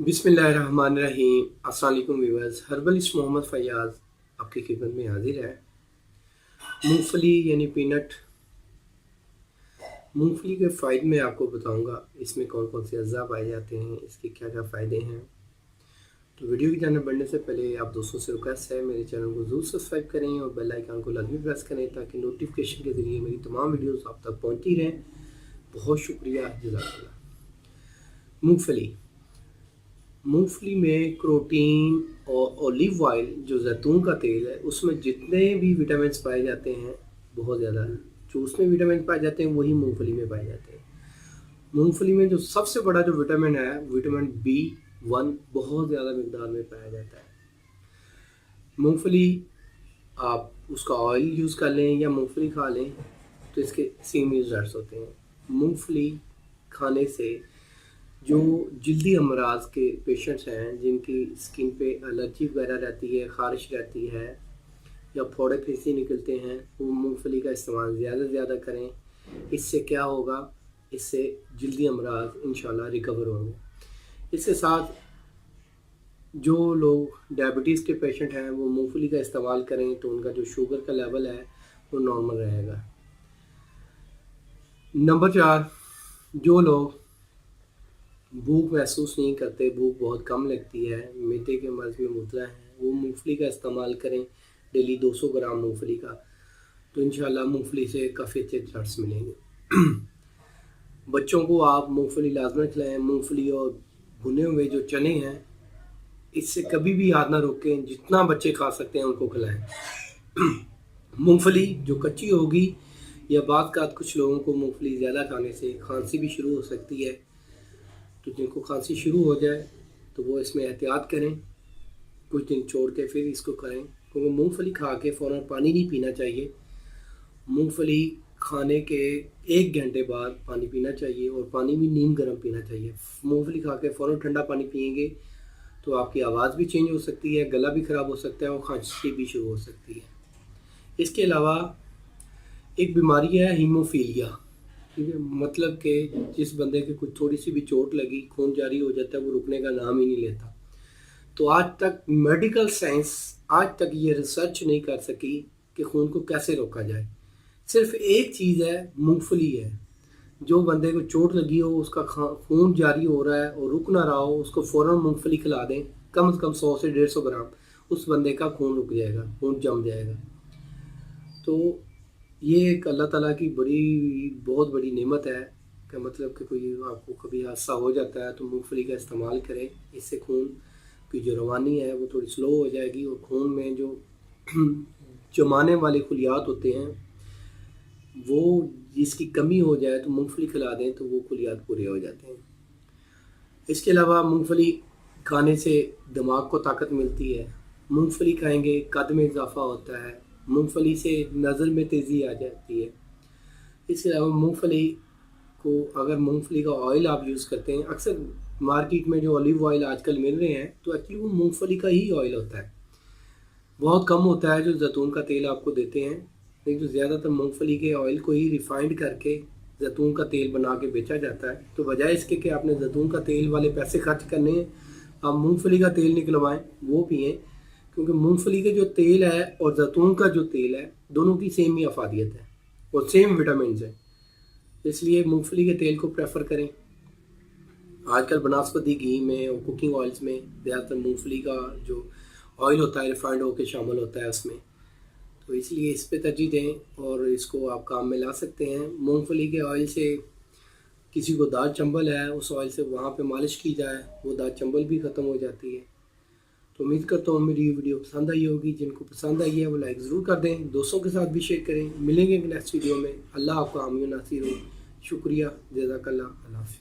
बिस्मिल्लाहिर्रहमानिर्रहीम। अस्सलाम वालेकुम व्यूअर्स, हर्बलिस्ट मोहम्मद फैयाज़ आपकी खिदमत में हाजिर है। मूंगफली यानी पीनट, मूंगफली के फ़ायदे मैं आपको बताऊंगा। इसमें कौन कौन से अज़्ज़ा पाए जाते हैं, इसके क्या क्या फ़ायदे हैं। तो वीडियो की जानब बढ़ने से पहले आप दोस्तों से रिक्वेस्ट है, मेरे चैनल को ज़रूर सब्सक्राइब करें और बेल आइकन को लाजमी प्रेस करें ताकि नोटिफिकेशन के ज़रिए मेरी तमाम वीडियोज़ आप तक पहुँचती रहें। बहुत शुक्रिया, जज़ाकल्लाह। मूंगफली में प्रोटीन और ओलिव ऑयल जो जैतून का तेल है, उसमें जितने भी विटामिन पाए जाते हैं बहुत ज़्यादा है। जो उसमें विटामिन पाए जाते हैं वही मूंगफली में पाए जाते हैं। मूंगफली में जो सबसे बड़ा जो विटामिन है, विटामिन B1 बहुत ज़्यादा मिकदार में पाया जाता है। मूंगफली आप उसका ऑयल यूज़ कर लें या मूंगफली खा लें तो इसके सेम रिजल्ट्स होते हैं। मूंगफली खाने से जो जल्दी अमराज के पेशेंट्स हैं, जिनकी स्किन पे एलर्जी वगैरह रहती है, ख़ारिश रहती है या फोड़े फिंसी निकलते हैं, वो मूंगफली का इस्तेमाल ज़्यादा से ज़्यादा करें। इससे क्या होगा, इससे जल्दी अमराज इंशाल्लाह रिकवर होंगे। इसके साथ जो लोग डायबिटीज़ के पेशेंट हैं वो मूंगफली का इस्तेमाल करें तो उनका जो शुगर का लेवल है वो नॉर्मल रहेगा। नंबर 4, जो लोग भूख महसूस नहीं करते, भूख बहुत कम लगती है, मिर्दे के मर्ज़ में मुबतला हैं, वो मूंगफली का इस्तेमाल करें। डेली 200 ग्राम मूंगफली का, तो इंशाल्लाह मूंगफली से काफ़ी अच्छे रिजल्ट्स मिलेंगे। बच्चों को आप मूंगफली लाजमी खिलाएं। मूंगफली और भुने हुए जो चने हैं, इससे कभी भी याद ना रोकें, जितना बच्चे खा सकते हैं उनको खिलाएं। मूंगफली जो कच्ची होगी या बाद का कुछ लोगों को मूंगफली ज़्यादा खाने से खांसी भी शुरू हो सकती है, तो जिनको खांसी शुरू हो जाए तो वो इसमें एहतियात करें, कुछ दिन छोड़ के फिर इसको करें। क्योंकि मूंगफली खा के फ़ौरन पानी नहीं पीना चाहिए। मूंगफली खाने के 1 घंटे बाद पानी पीना चाहिए और पानी भी नीम गर्म पीना चाहिए। मूंगफली खा के फ़ौरन ठंडा पानी पिएंगे तो आपकी आवाज़ भी चेंज हो सकती है, गला भी ख़राब हो सकता है और खांसी भी शुरू हो सकती है। इसके अलावा एक बीमारी है हीमोफीलिया, ठीक है, मतलब कि जिस बंदे के कुछ थोड़ी सी भी चोट लगी, खून जारी हो जाता है, वो रुकने का नाम ही नहीं लेता। तो आज तक मेडिकल साइंस आज तक ये रिसर्च नहीं कर सकी कि खून को कैसे रोका जाए। सिर्फ एक चीज़ है, मूंगफली है। जो बंदे को चोट लगी हो, उसका खून जारी हो रहा है और रुक ना रहा हो, उसको फ़ौरन मूंगफली खिला दें, कम से कम 100 से 150 ग्राम, उस बंदे का खून रुक जाएगा, खून जम जाएगा। तो ये एक अल्लाह ताला की बहुत बड़ी नेमत है कि मतलब कि कोई आपको कभी हादसा हो जाता है तो मूंगफली का इस्तेमाल करें। इससे खून की जो रवानी है वो थोड़ी स्लो हो जाएगी और खून में जो जमाने वाले खुलियात होते हैं, वो जिसकी कमी हो जाए तो मूंगफली खिला दें तो वो खुलियात पूरे हो जाते हैं। इसके अलावा मूंगफली खाने से दिमाग को ताकत मिलती है। मूंगफली खाएंगे कद में इजाफा होता है। मूंगफली से नज़र में तेज़ी आ जाती है। इसके अलावा मूंगफली को, अगर मूंगफली का ऑयल आप यूज़ करते हैं, अक्सर मार्केट में जो ऑलिव ऑयल आजकल मिल रहे हैं तो एक्चुअली वो मूंगफली का ही ऑयल होता है। बहुत कम होता है जो जैतून का तेल आपको देते हैं, लेकिन जो ज़्यादातर मूंगफली के ऑयल को ही रिफाइंड करके जैतून का तेल बना के बेचा जाता है। तो बजाय इसके कि आपने जैतून का तेल वाले पैसे खर्च करने हैं, आप मूंगफली का तेल निकलवाएं, वो पिएँ। क्योंकि मूंगफली के जो तेल है और जैतून का जो तेल है, दोनों की सेम ही अफादियत है और सेम विटामिन है, इसलिए मूंगफली के तेल को प्रेफर करें। आजकल बनास्पति घी में और कुकिंग ऑयल्स में ज़्यादातर मूंगफली का जो ऑयल होता है रिफाइंड होकर शामिल होता है उसमें, तो इसलिए इस पे तरजीह दें और इसको आप काम में ला सकते हैं। मूंगफली के ऑयल से किसी को दाँत चंबल है, उस ऑयल से वहाँ पे मालिश की जाए, वो दाँत चंबल भी ख़त्म हो जाती है। तो उम्मीद करता हूँ मेरी ये वीडियो पसंद आई होगी। जिनको पसंद आई है वो लाइक ज़रूर कर दें, दोस्तों के साथ भी शेयर करें। मिलेंगे नेक्स्ट वीडियो में। अल्लाह आपका हामी नासिर हो। शुक्रिया, जज़ाकल्लाह, अल्लाह हाफ़िज़।